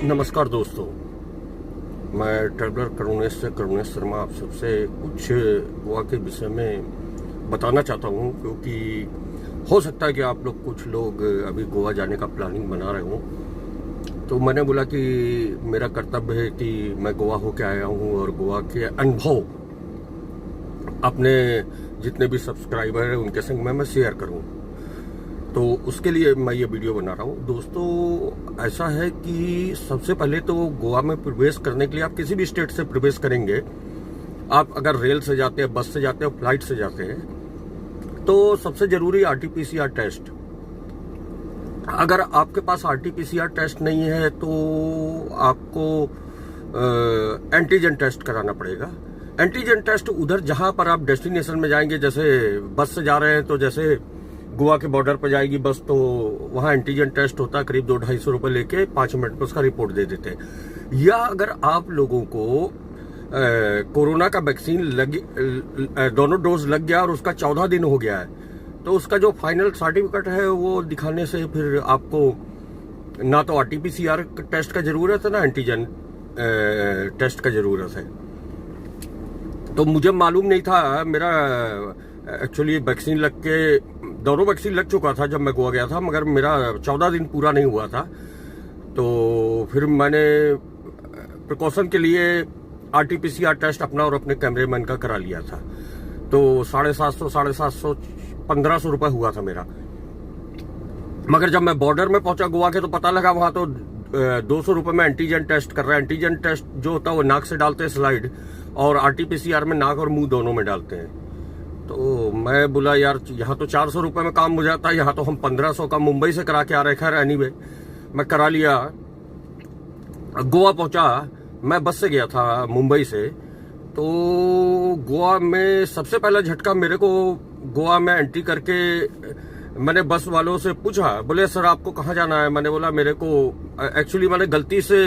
नमस्कार दोस्तों, मैं ट्रैवलर करुणेश शर्मा आप सबसे कुछ गोवा के विषय में बताना चाहता हूँ, क्योंकि हो सकता है कि आप लोग कुछ लोग अभी गोवा जाने का प्लानिंग बना रहे हों। तो मैंने बोला कि मेरा कर्तव्य है कि मैं गोवा होके आया हूँ और गोवा के अनुभव अपने जितने भी सब्सक्राइबर हैं उनके संग में मैं शेयर करूँ। तो उसके लिए मैं ये वीडियो बना रहा हूँ। दोस्तों, ऐसा है कि सबसे पहले तो गोवा में प्रवेश करने के लिए आप किसी भी स्टेट से प्रवेश करेंगे, आप अगर रेल से जाते हैं, बस से जाते हैं, फ्लाइट से जाते हैं, तो सबसे जरूरी RT-PCR टेस्ट। अगर आपके पास RT-PCR टेस्ट नहीं है तो आपको एंटीजन टेस्ट कराना पड़ेगा। एंटीजन टेस्ट उधर जहां पर आप डेस्टिनेशन में जाएंगे, जैसे बस से जा रहे हैं तो जैसे गोवा के बॉर्डर पर जाएगी बस, तो वहां एंटीजन टेस्ट होता है, करीब 200-250 रुपए लेके 5 मिनट में उसका रिपोर्ट दे देते हैं। या अगर आप लोगों को कोरोना का वैक्सीन दोनों डोज लग गया और उसका 14 दिन हो गया है, तो उसका जो फाइनल सर्टिफिकेट है वो दिखाने से फिर आपको ना तो RT-PCR टेस्ट का जरूरत है, ना एंटीजन टेस्ट का जरूरत है। तो मुझे मालूम नहीं था, मेरा एक्चुअली वैक्सीन लग के दोनों वैक्सीन लग चुका था जब मैं गोवा गया था, मगर मेरा 14 दिन पूरा नहीं हुआ था। तो फिर मैंने प्रिकॉशन के लिए RT-PCR टेस्ट अपना और अपने कैमरेमैन का करा लिया था। तो 750 1500 रुपए हुआ था मेरा। मगर जब मैं बॉर्डर में पहुंचा गोवा के, तो पता लगा वहां तो 200 रुपए में एंटीजन टेस्ट कर रहा है। एंटीजन टेस्ट जो होता है वो नाक से डालते हैं स्लाइड, और RT-PCR में नाक और मुंह दोनों में डालते हैं। तो मैं बोला यार, यहाँ तो 400 रुपए में काम हो जाता है, यहाँ तो हम 1500 का मुंबई से करा के आ रहे। खैर एनीवे, मैं करा लिया। गोवा पहुंचा, मैं बस से गया था मुंबई से। तो गोवा में सबसे पहला झटका मेरे को, गोवा में एंट्री करके मैंने बस वालों से पूछा, बोले सर आपको कहाँ जाना है। मैंने बोला मेरे को एक्चुअली मैंने गलती से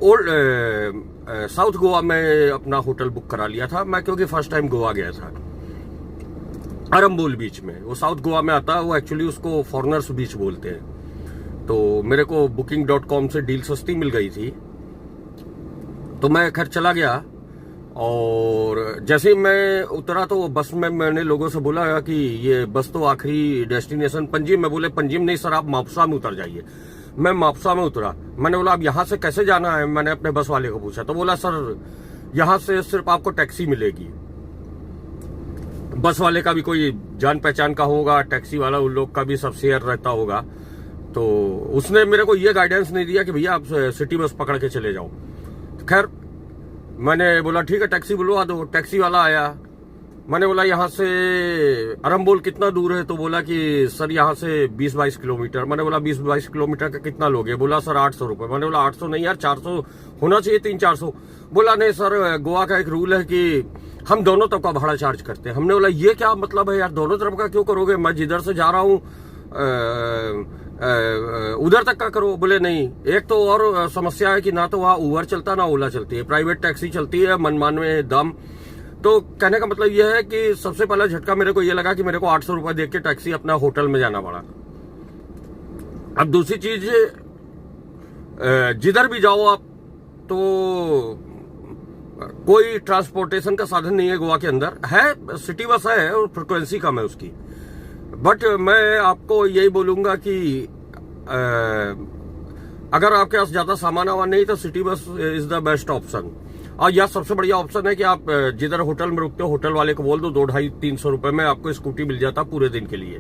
ओल्ड साउथ गोवा में अपना होटल बुक करा लिया था मैं, क्योंकि फर्स्ट टाइम गोवा गया था। अरम्बोल बीच में, वो साउथ गोवा में आता है, वो एक्चुअली उसको फॉरनर्स बीच बोलते हैं। तो मेरे को booking.com से डील सस्ती मिल गई थी, तो मैं खैर चला गया। और जैसे ही मैं उतरा तो बस में मैंने लोगों से बोला कि ये बस तो आखिरी डेस्टिनेशन पंजिम में। बोले पंजिम नहीं सर, आप मापुसा में उतर जाइए। मैं मापुसा में उतरा। मैंने बोला अब यहाँ से कैसे जाना है, मैंने अपने बस वाले को पूछा। तो बोला सर यहाँ से सिर्फ आपको टैक्सी मिलेगी। बस वाले का भी कोई जान पहचान का होगा, टैक्सी वाला उन लोग का भी सब शेयर रहता होगा। तो उसने मेरे को ये गाइडेंस नहीं दिया कि भैया आप सिटी बस पकड़ के चले जाओ। खैर मैंने बोला ठीक है टैक्सी बुलवा दो। टैक्सी वाला आया। मैंने बोला यहाँ से अरम्बोल कितना दूर है, तो बोला कि सर यहाँ से 20-22 किलोमीटर। मैंने बोला 20-22 किलोमीटर का कितना लोगे। बोला सर 800 रुपए। मैंने बोला 800 नहीं यार, 400 होना चाहिए, 300-400। बोला नहीं सर, गोवा का एक रूल है कि हम दोनों तरफ का भाड़ा चार्ज करते हैं। हमने बोला ये क्या मतलब है यार, दोनों तरफ का क्यों करोगे, मैं जिधर से जा रहा हूँ उधर तक का करो। बोले नहीं, एक तो और समस्या है कि ना तो वहाँ उबर चलता ना ओला चलती है, प्राइवेट टैक्सी चलती है मनमानवे दाम। तो कहने का मतलब यह है कि सबसे पहला झटका मेरे को यह लगा कि मेरे को 800 रुपए देख के टैक्सी अपना होटल में जाना पड़ा। अब दूसरी चीज, जिधर भी जाओ आप, तो कोई ट्रांसपोर्टेशन का साधन नहीं है गोवा के अंदर। है सिटी बस है और फ्रिक्वेंसी कम है उसकी। बट मैं आपको यही बोलूंगा कि अगर आपके पास ज्यादा सामान आवा नहीं तो city bus is the best option. और यह सबसे बढ़िया ऑप्शन है कि आप जिधर होटल में रुकते हो होटल वाले को बोल दो 200-250-300 रुपए में आपको स्कूटी मिल जाता पूरे दिन के लिए।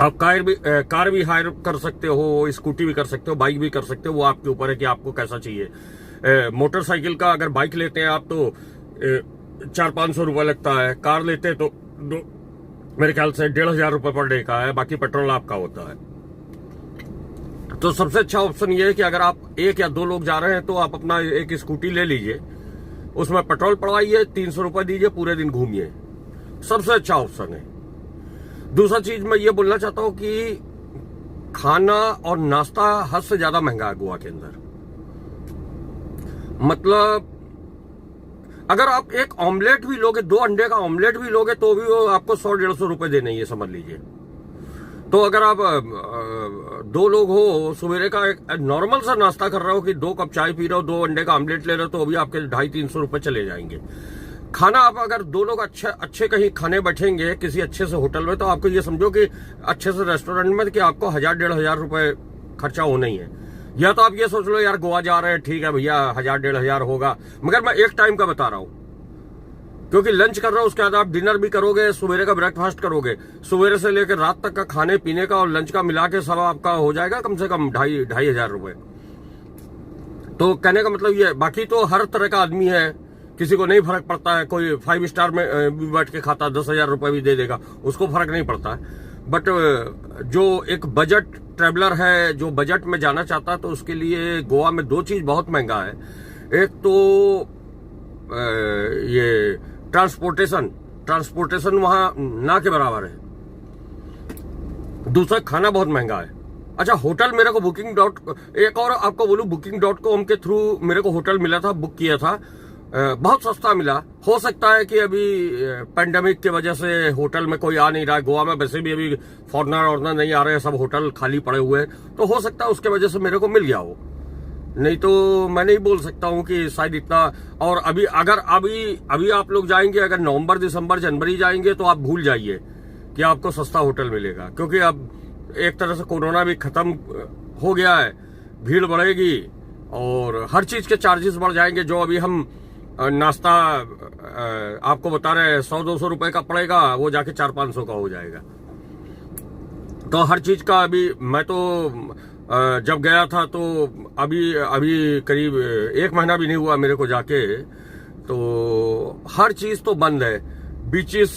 आप कार भी हायर कर सकते हो, स्कूटी भी कर सकते हो, बाइक भी कर सकते हो, वो आपके ऊपर है कि आपको कैसा चाहिए। मोटरसाइकिल का अगर बाइक लेते हैं आप तो 400-500 रुपए लगता है। कार लेते हैं तो मेरे ख्याल से 1500 रुपए पर डे का है, बाकी पेट्रोल आपका होता है। तो सबसे अच्छा ऑप्शन ये है कि अगर आप 1 या 2 लोग जा रहे हैं तो आप अपना एक स्कूटी ले लीजिए, उसमें पेट्रोल पड़वाइए, 300 रुपए दीजिए, पूरे दिन घूमिए। सबसे अच्छा ऑप्शन है। दूसरा चीज मैं ये बोलना चाहता हूं कि खाना और नाश्ता हद से ज्यादा महंगा है गोवा के अंदर। मतलब अगर आप एक ऑमलेट भी लोगे, 2 अंडे का ऑमलेट भी लोगे, तो भी वो आपको 100-150 रुपए देने, ये समझ लीजिए। तो अगर आप दो लोग हो, सवेरे का एक नॉर्मल सा नाश्ता कर रहे हो कि 2 कप चाय पी रहे हो, 2 अंडे का ऑमलेट ले रहे हो, तो अभी आपके 250-300 रुपए चले जाएंगे। खाना आप अगर 2 लोग अच्छे कहीं खाने बैठेंगे किसी अच्छे से होटल में, तो आपको ये समझो कि अच्छे से रेस्टोरेंट में कि आपको 1000-1500 रुपए खर्चा होना ही है। या तो आप ये सोच लो यार गोवा जा रहे हैं, ठीक है भैया 1000-1500 होगा, मगर मैं एक टाइम का बता रहा हूं, क्योंकि लंच कर रहा हूं, उसके बाद आप डिनर भी करोगे, सवेरे का ब्रेकफास्ट करोगे, सवेरे से लेकर रात तक का खाने पीने का और लंच का मिला के सब आपका हो जाएगा कम से कम 2,500 रुपए। तो कहने का मतलब ये, बाकी तो हर तरह का आदमी है, किसी को नहीं फर्क पड़ता है, कोई 5 स्टार में भी बैठ के खाता 10,000 रुपए भी दे देगा, उसको फर्क नहीं पड़ता है। बट जो एक बजट ट्रेवलर है, जो बजट में जाना चाहता है, तो उसके लिए गोवा में 2 चीज बहुत महंगा है। एक तो ये ट्रांसपोर्टेशन वहां ना के बराबर है, दूसरा खाना बहुत महंगा है। अच्छा, होटल मेरे को एक और आपको बोलूं, booking.com के थ्रू मेरे को होटल मिला था, बुक किया था, बहुत सस्ता मिला। हो सकता है कि अभी पेंडेमिक की वजह से होटल में कोई आ नहीं रहा है, गोवा में वैसे भी अभी फॉरनर नहीं आ रहे हैं, सब होटल खाली पड़े हुए हैं, तो हो सकता है उसके वजह से मेरे को मिल गया हो, नहीं तो मैं नहीं बोल सकता हूं कि शायद इतना। और अभी आप लोग जाएंगे, अगर नवंबर, दिसंबर, जनवरी जाएंगे, तो आप भूल जाइए कि आपको सस्ता होटल मिलेगा, क्योंकि अब एक तरह से कोरोना भी खत्म हो गया है, भीड़ बढ़ेगी और हर चीज के चार्जेस बढ़ जाएंगे। जो अभी हम नाश्ता आपको बता रहे हैं 100-200 रुपए का पड़ेगा, वो जाके 400-500 का हो जाएगा। तो हर चीज का अभी मैं तो जब गया था, तो अभी करीब 1 महीना भी नहीं हुआ मेरे को जाके, तो हर चीज तो बंद है। बीचेस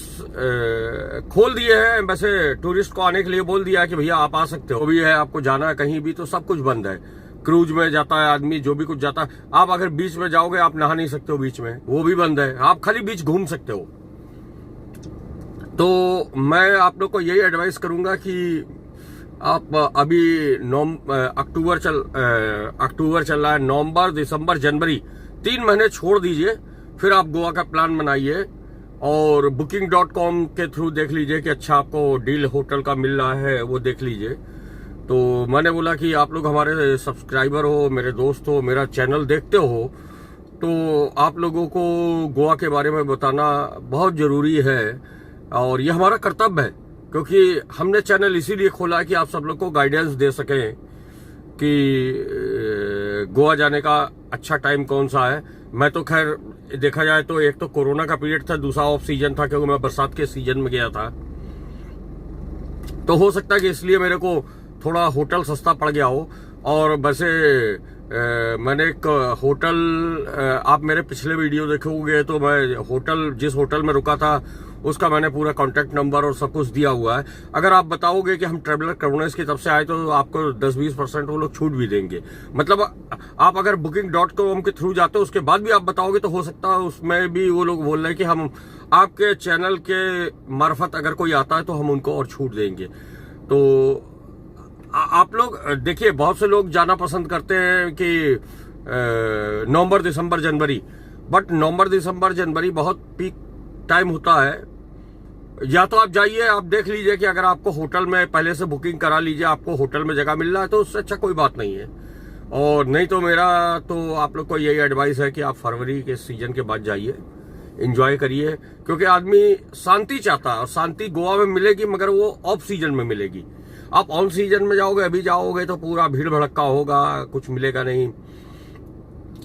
खोल दिए हैं, वैसे टूरिस्ट को आने के लिए बोल दिया है कि भैया आप आ सकते हो, भी है आपको जाना है कहीं भी, तो सब कुछ बंद है। क्रूज में जाता है आदमी, जो भी कुछ जाता है, आप अगर बीच में जाओगे आप नहा नहीं सकते हो बीच में, वो भी बंद है, आप खाली बीच घूम सकते हो। तो मैं आप लोग को यही एडवाइस करूंगा कि आप अभी अक्टूबर चल रहा है, नवंबर, दिसंबर, जनवरी 3 महीने छोड़ दीजिए, फिर आप गोवा का प्लान बनाइए और booking.com के थ्रू देख लीजिए कि अच्छा आपको डील होटल का मिल रहा है, वो देख लीजिए। तो मैंने बोला कि आप लोग हमारे सब्सक्राइबर हो, मेरे दोस्त हो, मेरा चैनल देखते हो, तो आप लोगों को गोवा के बारे में बताना बहुत जरूरी है और ये हमारा कर्तव्य है, क्योंकि हमने चैनल इसीलिए खोला कि आप सब लोग को गाइडेंस दे सकें कि गोवा जाने का अच्छा टाइम कौन सा है। मैं तो खैर देखा जाए तो एक तो कोरोना का पीरियड था, दूसरा ऑफ सीजन था, क्योंकि मैं बरसात के सीजन में गया था, तो हो सकता है कि इसलिए मेरे को थोड़ा होटल सस्ता पड़ गया हो। और वैसे मैंने एक होटल, आप मेरे पिछले वीडियो देखोगे तो मैं जिस होटल में रुका था उसका मैंने पूरा कॉन्टेक्ट नंबर और सब कुछ दिया हुआ है। अगर आप बताओगे कि हम ट्रेवलर करुणेश की तरफ से आए, तो आपको 10-20% वो लोग छूट भी देंगे। मतलब आप अगर booking.com के थ्रू जाते हो, उसके बाद भी आप बताओगे, तो हो सकता है उसमें भी वो लोग बोल रहे हैं कि हम आपके चैनल के मार्फत अगर कोई आता है तो हम उनको और छूट देंगे। तो आप लोग देखिए, बहुत से लोग जाना पसंद करते हैं कि नवंबर, दिसंबर, जनवरी, बट नवंबर, दिसंबर, जनवरी बहुत पीक टाइम होता है। या तो आप जाइए, आप देख लीजिए कि अगर आपको होटल में पहले से बुकिंग करा लीजिए, आपको होटल में जगह मिल रहा है, तो उससे अच्छा कोई बात नहीं है। और नहीं तो मेरा तो आप लोग को यही एडवाइस है कि आप फरवरी के सीजन के बाद जाइए, एंजॉय करिए, क्योंकि आदमी शांति चाहता है और शांति गोवा में मिलेगी, मगर वो ऑफ सीजन में मिलेगी। आप ऑन सीजन में जाओगे, अभी जाओगे तो पूरा भीड़ भड़का होगा, कुछ मिलेगा नहीं।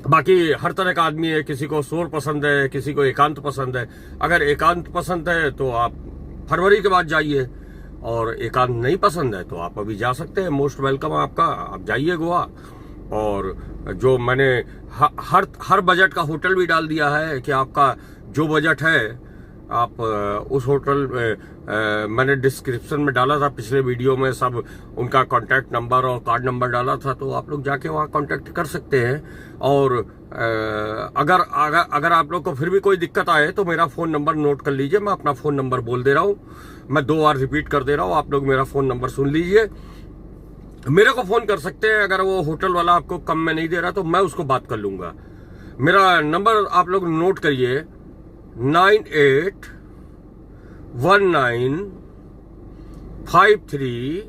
बाकी हर तरह का आदमी है, किसी को शोर पसंद है, किसी को एकांत पसंद है। अगर एकांत पसंद है तो आप फरवरी के बाद जाइए, और एकांत नहीं पसंद है तो आप अभी जा सकते हैं। मोस्ट वेलकम आपका, आप जाइए गोवा। और जो मैंने हर बजट का होटल भी डाल दिया है कि आपका जो बजट है आप उस होटल में, मैंने डिस्क्रिप्शन में डाला था पिछले वीडियो में, सब उनका कॉन्टैक्ट नंबर और कार्ड नंबर डाला था, तो आप लोग जाके वहाँ कॉन्टैक्ट कर सकते हैं। और अगर आप लोग को फिर भी कोई दिक्कत आए तो मेरा फोन नंबर नोट कर लीजिए। मैं अपना फोन नंबर बोल दे रहा हूँ, मैं 2 बार रिपीट कर दे रहा हूँ, आप लोग मेरा फोन नंबर सुन लीजिए। मेरे को फोन कर सकते हैं, अगर वो होटल वाला आपको कम में नहीं दे रहा तो मैं उसको बात कर लूंगा। मेरा नंबर आप लोग नोट करिए, 981953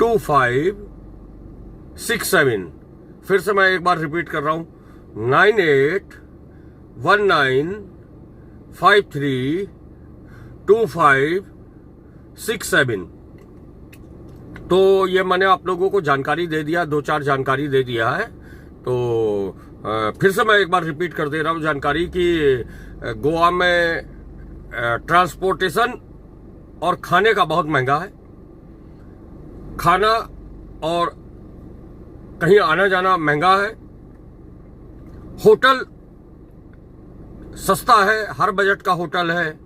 2567। फिर से मैं एक बार रिपीट कर रहा हूं, 9819532567। तो ये मैंने आप लोगों को जानकारी दे दिया, 2-4 जानकारी दे दिया है। तो फिर से मैं एक बार रिपीट कर दे रहा हूं जानकारी कि गोवा में ट्रांसपोर्टेशन और खाने का बहुत महंगा है। खाना और कहीं आना जाना महंगा है। होटल सस्ता है, हर बजट का होटल है।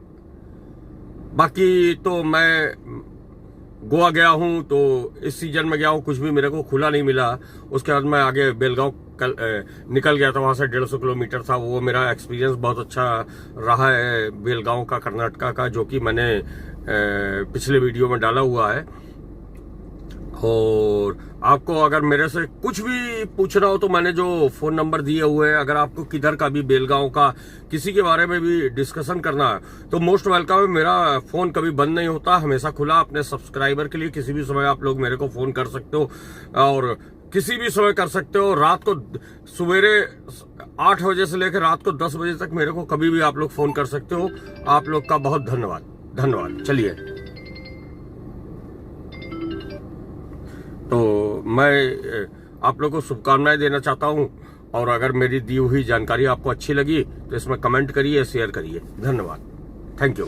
बाकी तो मैं गोवा गया हूं तो इस सीजन में गया हूं, कुछ भी मेरे को खुला नहीं मिला। उसके बाद मैं आगे बेलगांव निकल गया था, वहां से 150 किलोमीटर था। वो मेरा एक्सपीरियंस बहुत अच्छा रहा है बेलगांव का, कर्नाटका का, जो कि मैंने पिछले वीडियो में डाला हुआ है। और आपको अगर मेरे से कुछ भी पूछना हो तो मैंने जो फोन नंबर दिए हुए हैं, अगर आपको किधर का भी बेलगांव का किसी के बारे में भी डिस्कशन करना है तो मोस्ट वेलकम है। मेरा फोन कभी बंद नहीं होता, हमेशा खुला। अपने सब्सक्राइबर के लिए किसी भी समय आप लोग मेरे को फोन कर सकते हो और किसी भी समय कर सकते हो। रात को सवेरे 8 बजे से लेकर रात को 10 बजे तक मेरे को कभी भी आप लोग फोन कर सकते हो। आप लोग का बहुत धन्यवाद। चलिए, तो मैं आप लोगों को शुभकामनाएं देना चाहता हूं। और अगर मेरी दी हुई जानकारी आपको अच्छी लगी तो इसमें कमेंट करिए, शेयर करिए। धन्यवाद, थैंक यू।